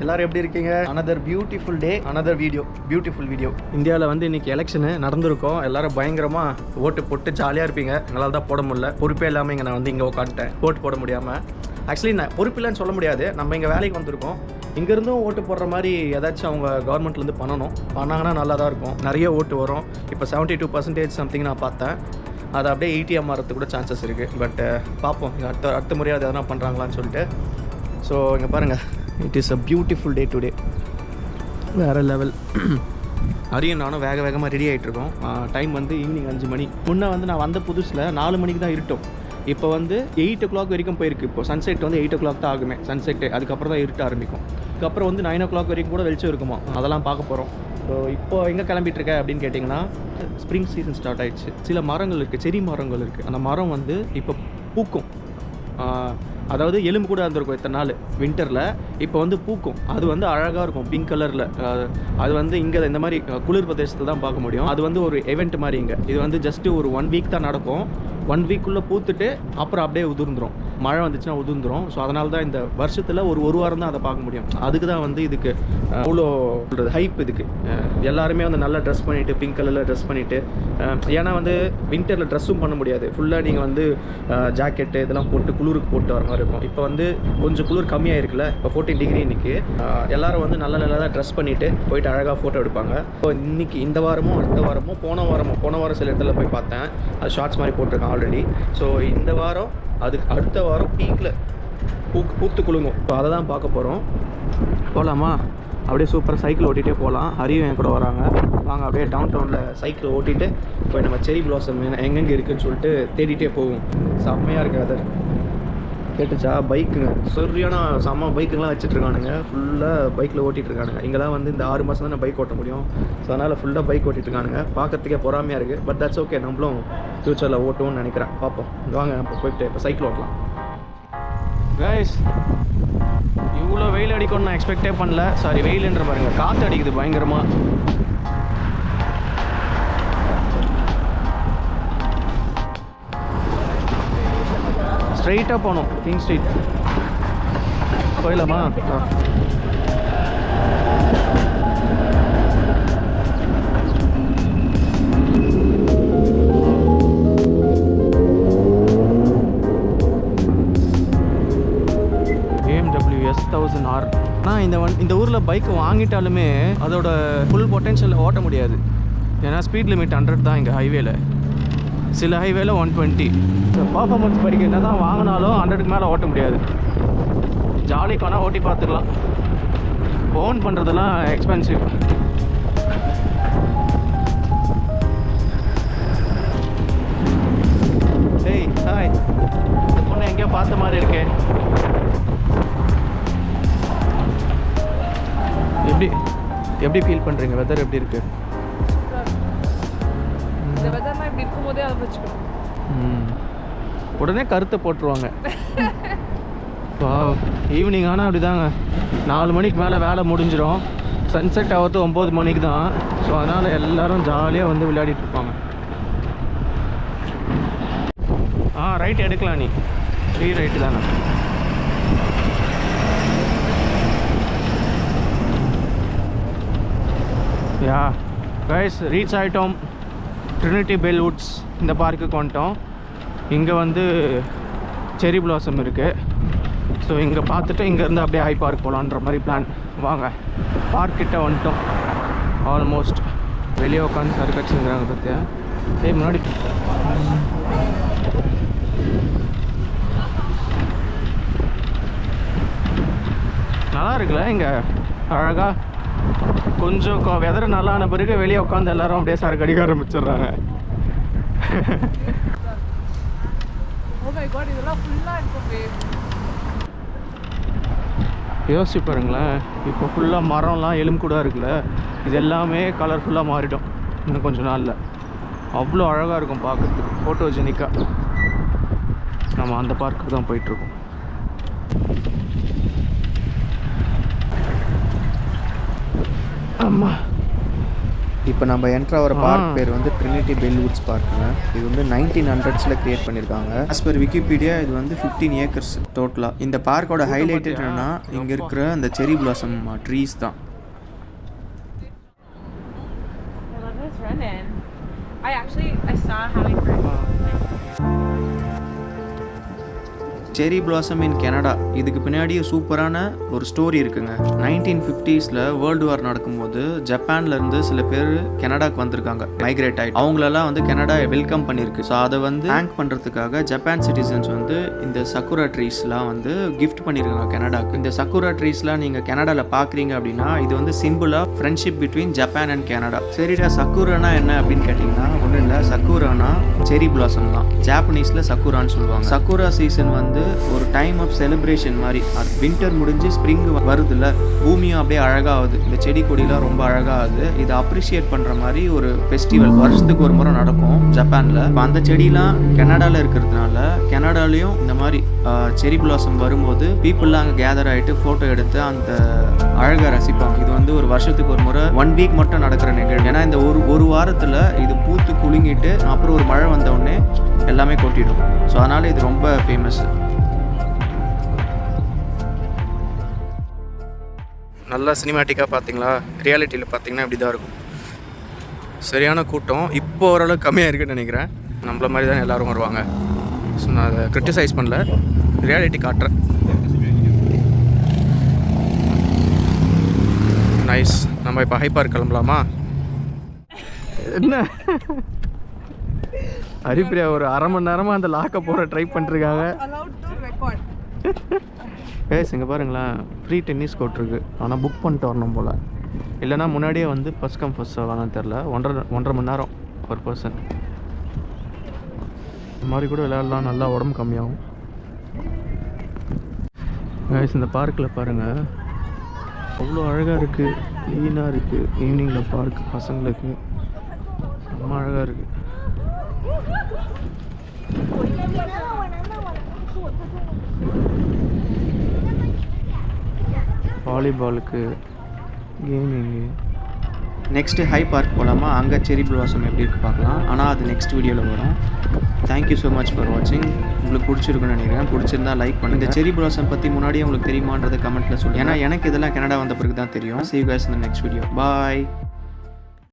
எல்லாரும் எப்படி இருக்கீங்க? another beautiful day, another video, beautiful video. இந்தியாவில் வந்து இன்னைக்கு எலெக்ஷனு நடந்திருக்கோம். எல்லாரும் பயங்கரமாக ஓட்டு போட்டு ஜாலியாக இருப்பீங்க. எங்களால் தான் போட முடியல, பொறுப்பே இல்லாமல் இங்கே நான் வந்து இங்கே உட்காந்துட்டேன் ஓட்டு போட முடியாமல். ஆக்சுவலி நான் பொறுப்பில்லைன்னு சொல்ல முடியாது, நம்ம இங்கே வேலைக்கு வந்திருக்கோம். இங்கேருந்தும் ஓட்டு போடுற மாதிரி ஏதாச்சும் அவங்க கவர்மெண்ட்லேருந்து பண்ணாங்கன்னா நல்லா தான் இருக்கும். நிறைய ஓட்டு வரும். இப்போ 72% சம்திங் நான் பார்த்தேன். அது அப்படியே 80 மாறத்துக்கு கூட சான்சஸ் இருக்குது. பட் பார்ப்போம் அடுத்த முறையாக எதனா பண்ணுறாங்களான்னு சொல்லிட்டு. ஸோ இங்கே பாருங்கள், it is a beautiful day today. வேறு லெவல். அரியும் நானும் வேகமாக ரெடி ஆகிட்ருக்கோம். டைம் வந்து ஈவினிங் 5 மணி. முன்னே வந்து நான் வந்த புதுசில் 4 மணிக்கு தான் இருட்டும். இப்போ வந்து 8 o'clock வரைக்கும் போயிருக்கு. இப்போ சன்செட் வந்து 8 o'clock தான் ஆகுமே சன்செட்டு. அதுக்கப்புறம் தான் இருட்ட ஆரம்பிக்கும். அதுக்கப்புறம் வந்து 9 o'clock வரைக்கும் கூட வெளிச்சம் இருக்குமா, அதெல்லாம் பார்க்க போகிறோம். ஸோ இப்போ எங்கே கிளம்பிட்டுருக்க அப்படின்னு கேட்டிங்கன்னா, ஸ்ப்ரிங் சீசன் ஸ்டார்ட் ஆகிடுச்சு. சில மரங்கள் இருக்குது, செடி மரங்கள் இருக்குது. அந்த மரம் வந்து இப்போ பூக்கும். அதாவது எலும்பு கூட இருந்திருக்கும் இத்தனை நாள் வின்டரில். இப்போ வந்து பூக்கும். அது வந்து அழகாக இருக்கும், பிங்க் கலரில். அது வந்து இங்கே இந்த மாதிரி குளிர் பிரதேசத்தில் தான் பார்க்க முடியும். அது வந்து ஒரு event மாதிரி. இங்கே இது வந்து ஜஸ்ட்டு ஒரு 1 week தான் நடக்கும். 1 weekக்குள்ளே பூத்துட்டு அப்புறம் அப்படியே உதிர்ந்துடும். மழை வந்துச்சுன்னா உதிர்ந்துடும். ஸோ அதனால தான் இந்த வருஷத்தில் ஒரு வாரம் தான் அதை பார்க்க முடியும். அதுக்கு தான் வந்து இதுக்கு அவ்வளோ ஹைப். இதுக்கு எல்லாருமே வந்து நல்லா ட்ரெஸ் பண்ணிவிட்டு, பிங்க் கலரில் ட்ரெஸ் பண்ணிவிட்டு. ஏன்னா வந்து வின்டரில் ட்ரெஸ்ஸும் பண்ண முடியாது. ஃபுல்லாக நீங்கள் வந்து ஜாக்கெட்டு இதெல்லாம் போட்டு குளிருக்கு போட்டு வர மாதிரி இருக்கும். இப்போ வந்து கொஞ்சம் குளிர் கம்மியாக இருக்குல்ல, இப்போ 14 டிகிரி இன்றைக்கி. எல்லோரும் வந்து நல்லா ட்ரெஸ் பண்ணிவிட்டு போயிட்டு அழகாக ஃபோட்டோ எடுப்பாங்க. ஸோ இன்றைக்கி இந்த வாரமும் அடுத்த வாரமும் போன வாரம் சில இடத்துல போய் பார்த்தேன். அது ஷார்ட்ஸ் மாதிரி போட்டிருக்கேன் ஆல்ரெடி. ஸோ இந்த வாரம் அதுக்கு அடுத்த வாரம் பீக்கில் பூத்து குலுங்கும். ஸோ அதை தான் பார்க்க போகிறோம். போகலாமா? அப்படியே சூப்பராக சைக்கிள் ஓட்டிகிட்டே போகலாம். ஹரியும் என் கூட வராங்க. வாங்க அப்படியே டவுனில் சைக்கிள் ஓட்டிகிட்டு போய் நம்ம செரி பிளாசம் எங்கெங்கே இருக்குதுன்னு சொல்லிட்டு தேடிகிட்டே போவோம். செம்மையாக இருக்குது வெதர். கேட்டுச்சா? பைக்குங்க சரியான செம்ம பைக்குங்கெலாம் வச்சுட்ருக்கானுங்க. ஃபுல்லாக பைக்கில் ஓட்டிகிட்ருக்கானுங்க. இங்கெல்லாம் வந்து இந்த 6 மாதம் தான் பைக் ஓட்ட முடியும். ஸோ அதனால் ஃபுல்லாக பைக் ஓட்டிகிட்ருக்கானுங்க. பார்க்கறதுக்கே பொறாமையாக இருக்குது. பட் தட்ஸ் ஓகே, நம்மளும் ஃப்யூச்சரில் ஓட்டுவோம்னு நினைக்கிறேன். பார்ப்போம். வாங்க நம்ம போய்ட்டு இப்போ சைக்கிள் ஓட்டலாம். கைஸ், இவ்வளோ வெயில் அடிக்கும்னு நான் எக்ஸ்பெக்டே பண்ணல. சாரி, வெயிலுன்ற பாருங்க, காற்று அடிக்குது பயங்கரமாக. ஸ்ட்ரைட்டாக போகணும், கிங் ஸ்ட்ரீட் போயிடலாமா? BMW S1000R. ஆனால் இந்த ஊரில் பைக் வாங்கிட்டாலுமே அதோட ஃபுல் பொட்டென்ஷியல் ஓட்ட முடியாது. ஏன்னா ஸ்பீட் லிமிட் 100 தான் இங்கே ஹைவேல. சில ஹைவேல 120. பர்ஃபார்மன்ஸ் பைக் என்ன தான் வாங்கினாலும் 100க்கு மேலே ஓட்ட முடியாது. ஜாலிக்கான ஓட்டி பார்த்துக்கலாம். ஓன் பண்ணுறதெல்லாம் எக்ஸ்பென்சிவ். டேய் ஹாய், இந்த பொண்ணு எங்கேயோ பார்த்த மாதிரி இருக்கே. எப்படி ஃபீல் பண்ணுறீங்க? வெதர் எப்படி இருக்குது? இந்த வெதர்லாம் இப்படி இருக்கும்போதே அதை வச்சுக்கணும். உடனே கருத்தை போட்டுருவாங்க. ஈவினிங் ஆனால் அப்படி தாங்க. 4 மணிக்கு மேலே வேலை முடிஞ்சிடும். சன்செட் ஆகிறது 9 மணிக்கு தான். ஸோ அதனால் எல்லோரும் ஜாலியாக வந்து விளையாடிட்டு இருப்பாங்க. ரைட் எடுக்கலாம். நீ ஃப்ரீ ரைட்டு தானே. யா கைஸ், ரீச் ஆகிட்டோம். ட்ரினிட்டி பெல் வுட்ஸ் இந்த பார்க்குக்கு வந்துட்டோம். இங்கே வந்து செரி பிளாசம் இருக்குது. ஸோ இங்கே பார்த்துட்டு இங்கேருந்து அப்படியே ஹை பார்க் போகலான்ற மாதிரி பிளான். வாங்க, பார்க்கிட்ட வந்துட்டோம். ஆல்மோஸ்ட் வெளியே உட்காந்து சர்க்கட்ஸுங்கிறாங்க பார்த்தியா? முன்னாடி நல்லா இருக்குல்ல இங்கே அழகாக. கொஞ்சம் வெதர் நல்லா ஆன பிறகு வெளியே உட்காந்து எல்லாரும் அப்படியே சரக்கு அடிக்க ஆரம்பிச்சிடுறாங்க. யோசிச்சு பாருங்களேன், இப்போ ஃபுல்லாக மரம்லாம் எலும்பு கூட இருக்குல்ல, இது எல்லாமே கலர்ஃபுல்லாக மாறிடும் இன்னும் கொஞ்சம் நாளில். அவ்வளோ அழகாக இருக்கும் பார்க்குறதுக்கு, ஃபோட்டோஜெனிக்காக. நம்ம அந்த பார்க்குக்கு தான் போயிட்டுருக்கோம். ஆமாம், இப்போ நம்ம என்ட்ரு ஆகிற பார்க் பேர் வந்து ட்ரினிட்டி பெல்வுட்ஸ் பார்க்குங்க. இது வந்து 1900s கிரியேட் பண்ணியிருக்காங்க. ஆஸ் பர் விக்கிபீடியா இது வந்து 15 ஏக்கர்ஸ் டோட்டலாக. இந்த பார்க்கோட ஹைலைட் என்னன்னா இங்கே இருக்கிற அந்த செரி பிளாசம் ட்ரீஸ் தான். செரி பிளாசம் இன் கனடா. இதுக்கு பின்னாடி சூப்பரான ஒரு ஸ்டோரி இருக்குங்க. 1950s வேர்ல்டு வார் நடக்கும்போது ஜப்பான்லேருந்து சில பேர் கனடாக்கு வந்திருக்காங்க, மைக்ரேட் ஆகிட்டு. அவங்களெல்லாம் வந்து கனடா வெல்கம் பண்ணியிருக்கு. ஸோ அதை வந்து தேங்க் பண்ணுறதுக்காக ஜப்பான் சிட்டிசன்ஸ் வந்து இந்த சக்குரா ட்ரீஸ்லாம் வந்து கிஃப்ட் பண்ணியிருக்காங்க கனடாக்கு. இந்த சக்குரா ட்ரீஸ்லாம் நீங்கள் கனடாவில் பார்க்குறீங்க அப்படின்னா இது வந்து symbol of friendship between Japan and Canada. சரிடா, சக்குரானா என்ன அப்படின்னு கேட்டிங்கன்னா ஒன்றும் இல்லை. சக்குரானா செரி பிளாசம் தான். ஜாப்பனீஸில் சக்குரான்னு சொல்லுவாங்க. சக்குரா சீசன் வந்து ஒரு டைம் ஆஃப் செலிப்ரேஷன் மாதிரி. அது வின்டர் முடிஞ்சு ஸ்ப்ரிங் வருதுல்ல, பூமியும் அப்படியே அழகாகுது, இந்த செடி கொடிலாம் ரொம்ப அழகாகுது. இதை அப்ரிஷியேட் பண்ணுற மாதிரி ஒரு ஃபெஸ்டிவல் வருஷத்துக்கு ஒரு முறை நடக்கும் ஜப்பானில். இப்போ அந்த செடிலாம் கனடாவில் இருக்கிறதுனால கனடாலையும் இந்த மாதிரி செரி பிளாசம் வரும்போது பீப்புளெலாம் அங்கே கேதர் ஆகிட்டு ஃபோட்டோ எடுத்து அந்த அழகாக ரசிப்பாங்க. இது வந்து ஒரு வருஷத்துக்கு ஒரு முறை 1 வீக் மட்டும் நடக்கிற நிகழ்வு. ஏன்னா இந்த ஒரு வாரத்தில் இது பூத்து குலுங்கிட்டு அப்புறம் ஒரு மழை வந்த உடனே எல்லாமே கொட்டிடும். ஸோ அதனால் இது ரொம்ப ஃபேமஸ். நல்லா சினிமேட்டிக்காக பார்த்தீங்களா? ரியாலிட்டியில் பார்த்தீங்கன்னா இப்படி தான் இருக்கும். சரியான கூட்டம். இப்போ ஓரளவுக்கு கம்மியாக இருக்குன்னு நினைக்கிறேன். நம்மள மாதிரி தான் எல்லோரும் வருவாங்க. ஸோ நான் அதை கிரிட்டிசைஸ் பண்ணல, ரியாலிட்டி காட்டுறேன். நைஸ். நம்ம இப்போ ஹை பார்க் கிளம்பலாமா? என்ன ஹரிப்ரியா ஒரு அரை மணி நேரமாக அந்த லாக்கை போகிற ட்ரை பண்ணிருக்காங்க. இங்கே பாருங்களேன், ஃப்ரீ டென்னிஸ் கோர்ட் இருக்குது. ஆனால் புக் பண்ணிட்டு வரணும் போல், இல்லைனா முன்னாடியே வந்து ஃபஸ்ட் கம் ஃபஸ்ட் வேணான்னு தெரில. 1.5 மணி நேரம் பர் பர்சன். இந்த மாதிரி கூட விளையாடலாம், நல்லா உடம்பு கம்மியாகும். இந்த பார்க்கில் பாருங்கள், அவ்வளோ அழகாக இருக்குது, க்ளீனாக இருக்குது. ஈவினிங்கில் பார்க் பசங்களுக்கு ரொம்ப அழகாக இருக்குது. வாலிபாலுக்கு, கேமிங்கு. நெக்ஸ்ட்டு ஹை பார்க் போகலாமா? அங்கே செரி பிளாசம் எப்படி இருக்குது பார்க்கலாம். ஆனால் அது நெக்ஸ்ட் வீடியோவில் வரும். தேங்க்யூ ஸோ மச் ஃபார் வாட்சிங். உங்களுக்கு பிடிச்சிருக்குன்னு நினைக்கிறேன். பிடிச்சிருந்தா லைக் பண்ணுங்கள். இந்த செரி பிளாசம் பற்றி முன்னாடியே உங்களுக்கு தெரியுமான்றதை கமெண்ட்டில் சொல்லுங்கள். ஏன்னா எனக்கு இதெல்லாம் கனடா வந்த பிறகு தான் தெரியும். See you guys in the next video. Bye.